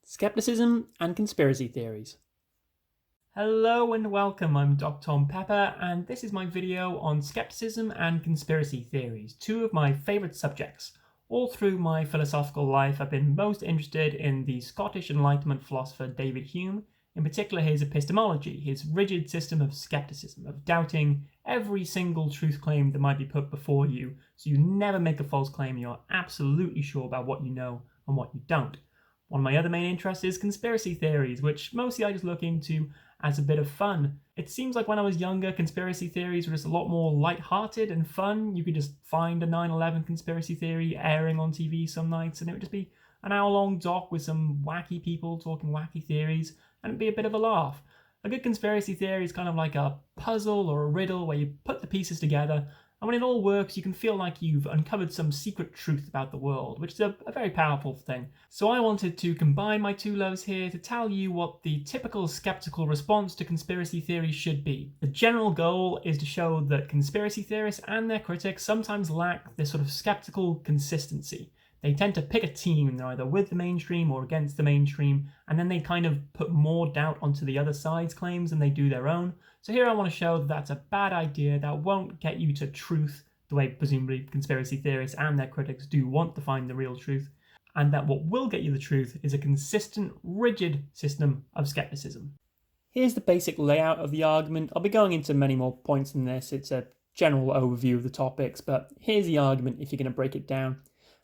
Scepticism and Conspiracy Theories. Hello and welcome, I'm DocTomPepper, and this is my video on skepticism and conspiracy theories, two of my favourite subjects. All through my philosophical life I've been most interested in the Scottish Enlightenment philosopher David Hume, in particular his epistemology, his rigid system of skepticism, of doubting every single truth claim that might be put before you, so you never make a false claim, you're absolutely sure about what you know and what you don't. One of my other main interests is conspiracy theories, which mostly I just look into as a bit of fun. It seems like when I was younger, conspiracy theories were just a lot more light-hearted and fun. You could just find a 9/11 conspiracy theory airing on TV some nights, and it would just be an hour-long doc with some wacky people talking wacky theories, and it'd be a bit of a laugh. A good conspiracy theory is kind of like a puzzle or a riddle where you put the pieces together, and when it all works, you can feel like you've uncovered some secret truth about the world, which is a very powerful thing. So I wanted to combine my two loves here to tell you what the typical skeptical response to conspiracy theories should be. The general goal is to show that conspiracy theorists and their critics sometimes lack this sort of skeptical consistency. They tend to pick a team, they're either with the mainstream or against the mainstream, and then they kind of put more doubt onto the other side's claims than they do their own. So here I want to show that that's a bad idea, that won't get you to truth the way presumably conspiracy theorists and their critics do want to find the real truth, and that what will get you the truth is a consistent, rigid system of skepticism. Here's the basic layout of the argument. I'll be going into many more points than this, it's a general overview of the topics, but here's the argument if you're going to break it down.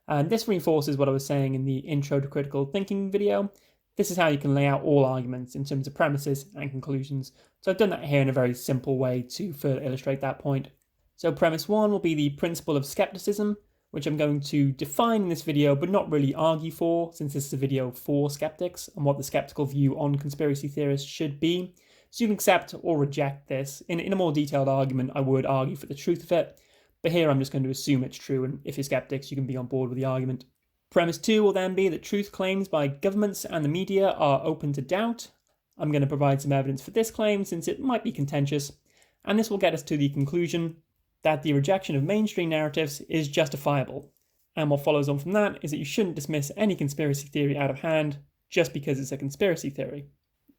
And this reinforces what I was saying in the Intro to Critical Thinking video. This is how you can lay out all arguments in terms of premises and conclusions. So I've done that here in a very simple way to further illustrate that point. So premise one will be the principle of skepticism, which I'm going to define in this video, but not really argue for, since this is a video for skeptics and what the skeptical view on conspiracy theorists should be. So you can accept or reject this. In a more detailed argument, I would argue for the truth of it. But here I'm just going to assume it's true, and if you're skeptics, you can be on board with the argument. Premise 2 will then be that truth claims by governments and the media are open to doubt. I'm going to provide some evidence for this claim since it might be contentious, and this will get us to the conclusion that the rejection of mainstream narratives is justifiable. And what follows on from that is that you shouldn't dismiss any conspiracy theory out of hand just because it's a conspiracy theory.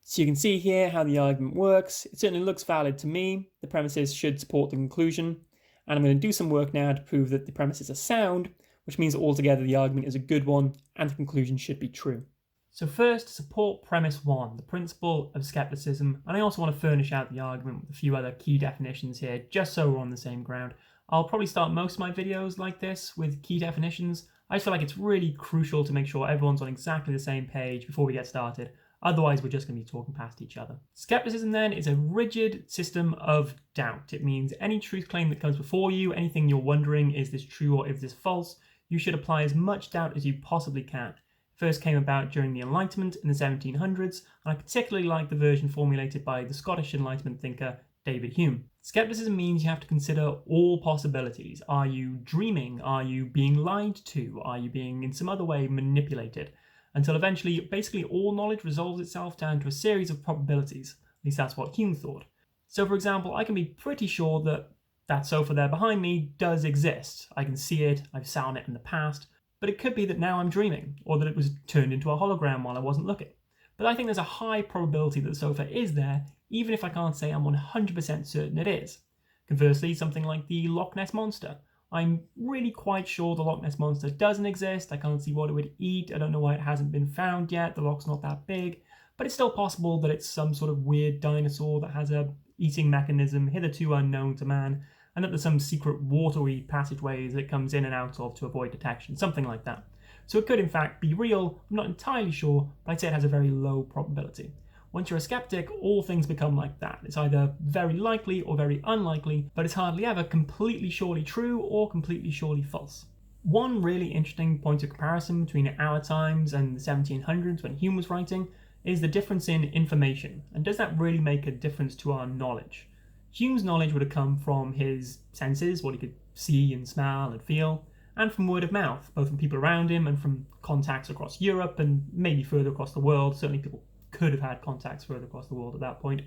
So you can see here how the argument works. It certainly looks valid to me. The premises should support the conclusion. And I'm going to do some work now to prove that the premises are sound, which means that altogether the argument is a good one and the conclusion should be true. So first, to support premise one, the principle of skepticism, and I also want to furnish out the argument with a few other key definitions here, just so we're on the same ground. I'll probably start most of my videos like this with key definitions. I just feel like it's really crucial to make sure everyone's on exactly the same page before we get started. Otherwise, we're just going to be talking past each other. Skepticism, then, is a rigid system of doubt. It means any truth claim that comes before you, anything you're wondering, is this true or is this false, you should apply as much doubt as you possibly can. It first came about during the Enlightenment in the 1700s, and I particularly like the version formulated by the Scottish Enlightenment thinker David Hume. Skepticism means you have to consider all possibilities. Are you dreaming? Are you being lied to? Are you being in some other way manipulated? Until eventually, basically all knowledge resolves itself down to a series of probabilities. At least that's what Hume thought. So for example, I can be pretty sure that that sofa there behind me does exist. I can see it, I've sat on it in the past, but it could be that now I'm dreaming, or that it was turned into a hologram while I wasn't looking. But I think there's a high probability that the sofa is there, even if I can't say I'm 100% certain it is. Conversely, something like the Loch Ness Monster. I'm really quite sure the Loch Ness Monster doesn't exist. I can't see what it would eat. I don't know why it hasn't been found yet. The loch's not that big. But it's still possible that it's some sort of weird dinosaur that has a eating mechanism hitherto unknown to man, and that there's some secret watery passageways it comes in and out of to avoid detection, something like that. So it could in fact be real. I'm not entirely sure, but I'd say it has a very low probability. Once you're a skeptic, all things become like that. It's either very likely or very unlikely, but it's hardly ever completely surely true or completely surely false. One really interesting point of comparison between our times and the 1700s when Hume was writing is the difference in information. And does that really make a difference to our knowledge? Hume's knowledge would have come from his senses, what he could see and smell and feel, and from word of mouth, both from people around him and from contacts across Europe and maybe further across the world. Certainly people could have had contacts further across the world at that point.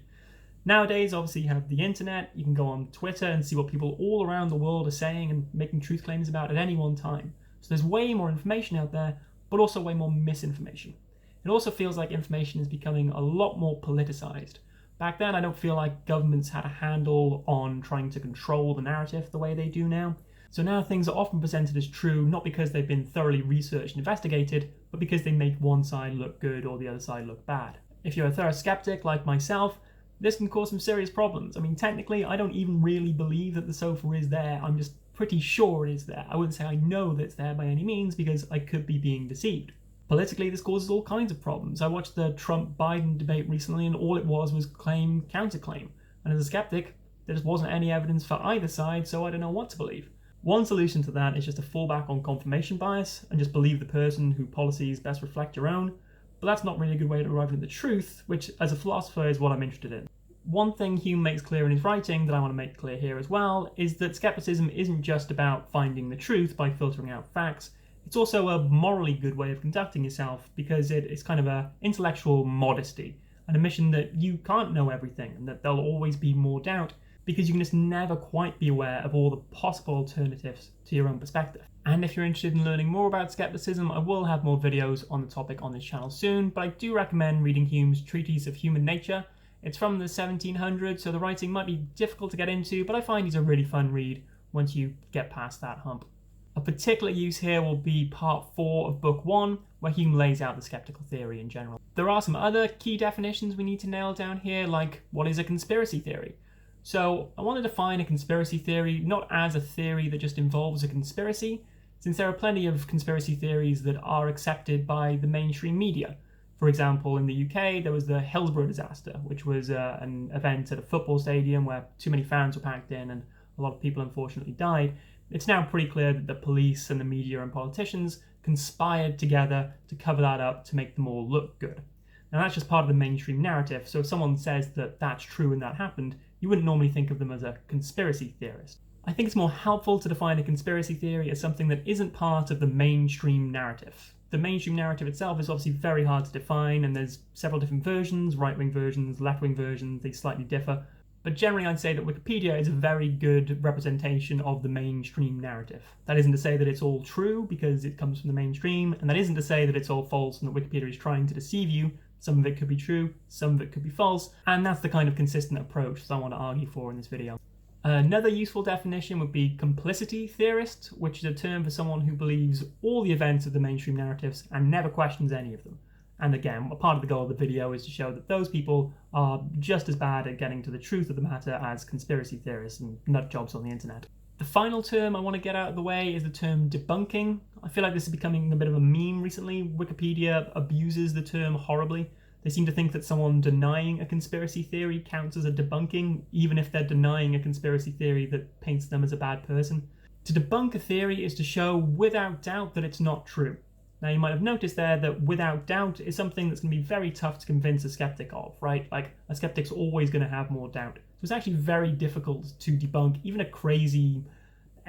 Nowadays, obviously, you have the internet. You can go on Twitter and see what people all around the world are saying and making truth claims about at any one time. So there's way more information out there, but also way more misinformation. It also feels like information is becoming a lot more politicized. Back then, I don't feel like governments had a handle on trying to control the narrative the way they do now. So now things are often presented as true, not because they've been thoroughly researched and investigated, but because they make one side look good or the other side look bad. If you're a thorough skeptic like myself, this can cause some serious problems. I mean, technically, I don't even really believe that the sofa is there. I'm just pretty sure it is there. I wouldn't say I know that it's there by any means because I could be being deceived. Politically, this causes all kinds of problems. I watched the Trump-Biden debate recently and all it was claim, counterclaim. And as a skeptic, there just wasn't any evidence for either side, so I don't know what to believe. One solution to that is just to fall back on confirmation bias and just believe the person whose policies best reflect your own. But that's not really a good way to arrive at the truth, which as a philosopher is what I'm interested in. One thing Hume makes clear in his writing that I want to make clear here as well is that skepticism isn't just about finding the truth by filtering out facts. It's also a morally good way of conducting yourself because it's kind of an intellectual modesty, an admission that you can't know everything and that there'll always be more doubt because you can just never quite be aware of all the possible alternatives to your own perspective. And if you're interested in learning more about skepticism, I will have more videos on the topic on this channel soon, but I do recommend reading Hume's Treatise of Human Nature. It's from the 1700s, so the writing might be difficult to get into, but I find he's a really fun read once you get past that hump. Of particular use here will be part 4 of book 1, where Hume lays out the skeptical theory in general. There are some other key definitions we need to nail down here, like what is a conspiracy theory? So I want to define a conspiracy theory not as a theory that just involves a conspiracy, since there are plenty of conspiracy theories that are accepted by the mainstream media. For example, in the UK, there was the Hillsborough disaster, which was an event at a football stadium where too many fans were packed in and a lot of people unfortunately died. It's now pretty clear that the police and the media and politicians conspired together to cover that up to make them all look good. Now that's just part of the mainstream narrative, so if someone says that that's true and that happened, you wouldn't normally think of them as a conspiracy theorist. I think it's more helpful to define a conspiracy theory as something that isn't part of the mainstream narrative. The mainstream narrative itself is obviously very hard to define, and there's several different versions, right-wing versions, left-wing versions, they slightly differ. But generally I'd say that Wikipedia is a very good representation of the mainstream narrative. That isn't to say that it's all true, because it comes from the mainstream, and that isn't to say that it's all false and that Wikipedia is trying to deceive you. Some of it could be true, some of it could be false, and that's the kind of consistent approach that I want to argue for in this video. Another useful definition would be complicity theorist, which is a term for someone who believes all the events of the mainstream narratives and never questions any of them. And again, a part of the goal of the video is to show that those people are just as bad at getting to the truth of the matter as conspiracy theorists and nut jobs on the internet. The final term I want to get out of the way is the term debunking. I feel like this is becoming a bit of a meme recently. Wikipedia abuses the term horribly. They seem to think that someone denying a conspiracy theory counts as a debunking, even if they're denying a conspiracy theory that paints them as a bad person. To debunk a theory is to show without doubt that it's not true. Now you might have noticed there that without doubt is something that's going to be very tough to convince a skeptic of, right? Like a skeptic's always going to have more doubt. So it's actually very difficult to debunk even a crazy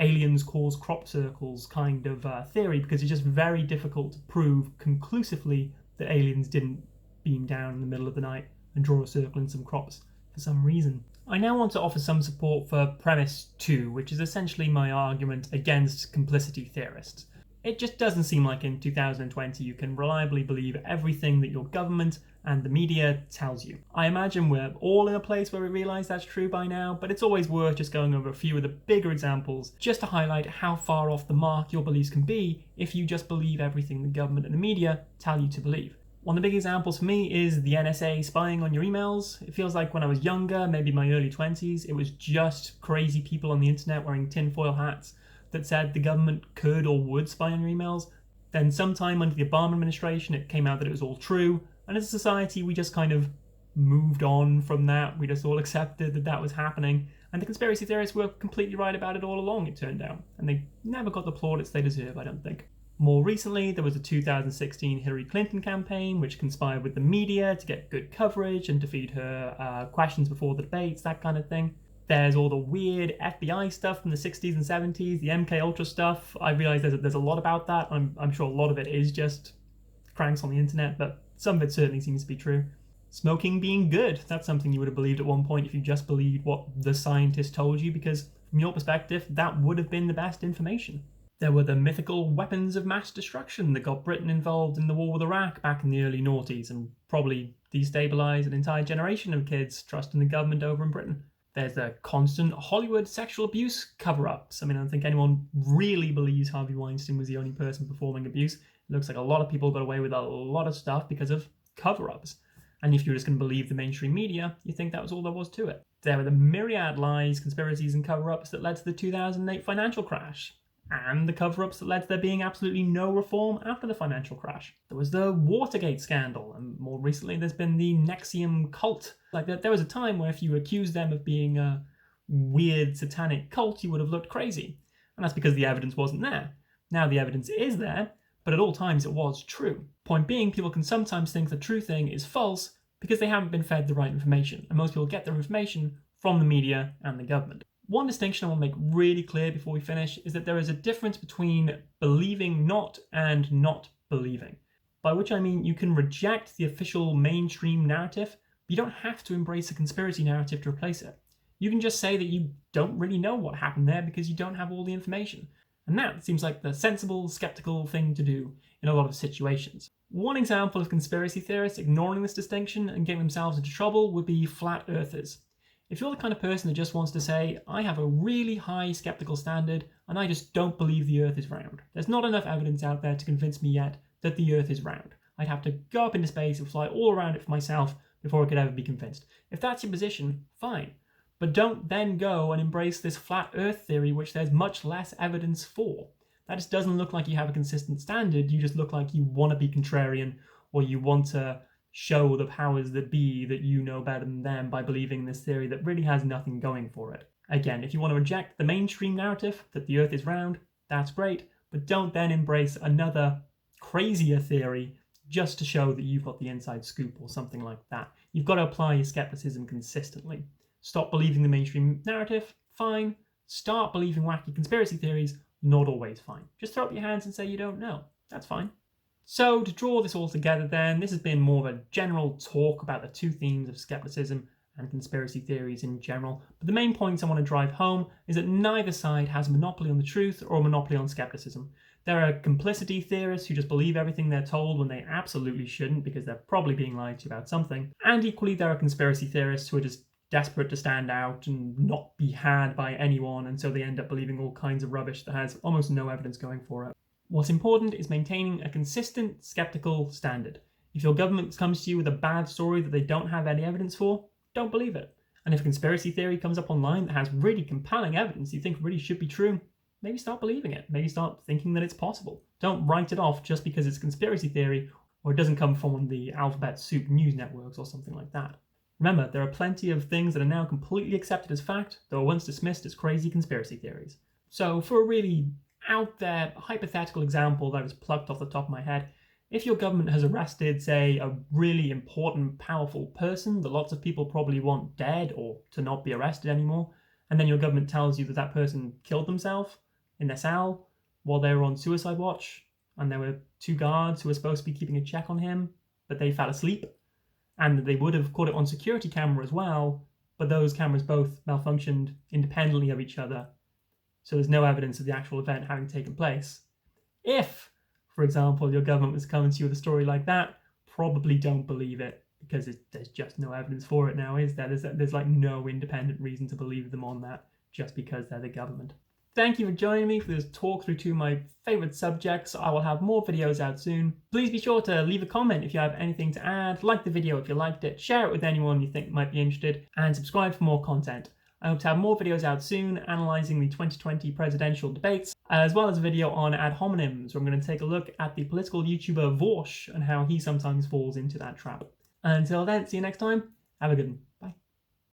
aliens cause crop circles kind of theory, because it's just very difficult to prove conclusively that aliens didn't beam down in the middle of the night and draw a circle in some crops for some reason. I now want to offer some support for premise 2, which is essentially my argument against complicity theorists. It just doesn't seem like in 2020 you can reliably believe everything that your government and the media tells you. I imagine we're all in a place where we realise that's true by now, but it's always worth just going over a few of the bigger examples just to highlight how far off the mark your beliefs can be if you just believe everything the government and the media tell you to believe. One of the big examples for me is the NSA spying on your emails. It feels like when I was younger, maybe my early 20s, it was just crazy people on the internet wearing tinfoil hats that said the government could or would spy on your emails. Then sometime under the Obama administration, it came out that it was all true. And as a society, we just kind of moved on from that. We just all accepted that that was happening. And the conspiracy theorists were completely right about it all along, it turned out. And they never got the plaudits they deserve, I don't think. More recently, there was the 2016 Hillary Clinton campaign, which conspired with the media to get good coverage and to feed her questions before the debates, that kind of thing. There's all the weird FBI stuff from the 60s and 70s, the MK Ultra stuff. I realise there's a lot about that. I'm sure a lot of it is just cranks on the internet, but some of it certainly seems to be true. Smoking being good, that's something you would have believed at one point if you just believed what the scientists told you, because from your perspective, that would have been the best information. There were the mythical weapons of mass destruction that got Britain involved in the war with Iraq back in the early noughties and probably destabilised an entire generation of kids trusting the government over in Britain. There's the constant Hollywood sexual abuse cover-ups. I mean, I don't think anyone really believes Harvey Weinstein was the only person performing abuse. It looks like a lot of people got away with a lot of stuff because of cover-ups. And if you're just going to believe the mainstream media, you think that was all there was to it. There were the myriad lies, conspiracies, and cover-ups that led to the 2008 financial crash, and the cover-ups that led to there being absolutely no reform after the financial crash. There was the Watergate scandal, and more recently there's been the NXIVM cult. Like, there was a time where if you accused them of being a weird satanic cult, you would have looked crazy. And that's because the evidence wasn't there. Now the evidence is there, but at all times it was true. Point being, people can sometimes think the true thing is false because they haven't been fed the right information, and most people get their information from the media and the government. One distinction I want to make really clear before we finish is that there is a difference between believing not and not believing. By which I mean you can reject the official mainstream narrative, but you don't have to embrace a conspiracy narrative to replace it. You can just say that you don't really know what happened there because you don't have all the information. And that seems like the sensible, skeptical thing to do in a lot of situations. One example of conspiracy theorists ignoring this distinction and getting themselves into trouble would be flat earthers. If you're the kind of person that just wants to say, I have a really high skeptical standard and I just don't believe the earth is round. There's not enough evidence out there to convince me yet that the earth is round. I'd have to go up into space and fly all around it for myself before I could ever be convinced. If that's your position, fine. But don't then go and embrace this flat earth theory which there's much less evidence for. That just doesn't look like you have a consistent standard, you just look like you want to be contrarian or you want to show the powers that be that you know better than them by believing this theory that really has nothing going for it. Again, if you want to reject the mainstream narrative that the earth is round, that's great, but don't then embrace another crazier theory just to show that you've got the inside scoop or something like that. You've got to apply your skepticism consistently. Stop believing the mainstream narrative, fine. Start believing wacky conspiracy theories, not always fine. Just throw up your hands and say you don't know. That's fine. So to draw this all together then, this has been more of a general talk about the two themes of skepticism and conspiracy theories in general. But the main points I want to drive home is that neither side has a monopoly on the truth or a monopoly on skepticism. There are complicity theorists who just believe everything they're told when they absolutely shouldn't because they're probably being lied to about something. And equally there are conspiracy theorists who are just desperate to stand out and not be had by anyone, and so they end up believing all kinds of rubbish that has almost no evidence going for it. What's important is maintaining a consistent, skeptical standard. If your government comes to you with a bad story that they don't have any evidence for, don't believe it. And if a conspiracy theory comes up online that has really compelling evidence you think really should be true, maybe start believing it. Maybe start thinking that it's possible. Don't write it off just because it's a conspiracy theory or it doesn't come from one of the alphabet soup news networks or something like that. Remember, there are plenty of things that are now completely accepted as fact that were once dismissed as crazy conspiracy theories. So for a really out there hypothetical example that was plucked off the top of my head, if your government has arrested, say, a really important, powerful person that lots of people probably want dead or to not be arrested anymore, and then your government tells you that that person killed themselves in their cell while they were on suicide watch, and there were two guards who were supposed to be keeping a check on him, but they fell asleep, and they would have caught it on security camera as well, but those cameras both malfunctioned independently of each other, so there's no evidence of the actual event having taken place. If, for example, your government was coming to you with a story like that, probably don't believe it, because there's just no evidence for it now, is there? There's like no independent reason to believe them on that, just because they're the government. Thank you for joining me for this talk through two of my favourite subjects. I will have more videos out soon. Please be sure to leave a comment if you have anything to add, like the video if you liked it, share it with anyone you think might be interested, and subscribe for more content. I hope to have more videos out soon analysing the 2020 presidential debates, as well as a video on ad hominems, where I'm going to take a look at the political YouTuber Vorsh and how he sometimes falls into that trap. Until then, see you next time. Have a good one. Bye.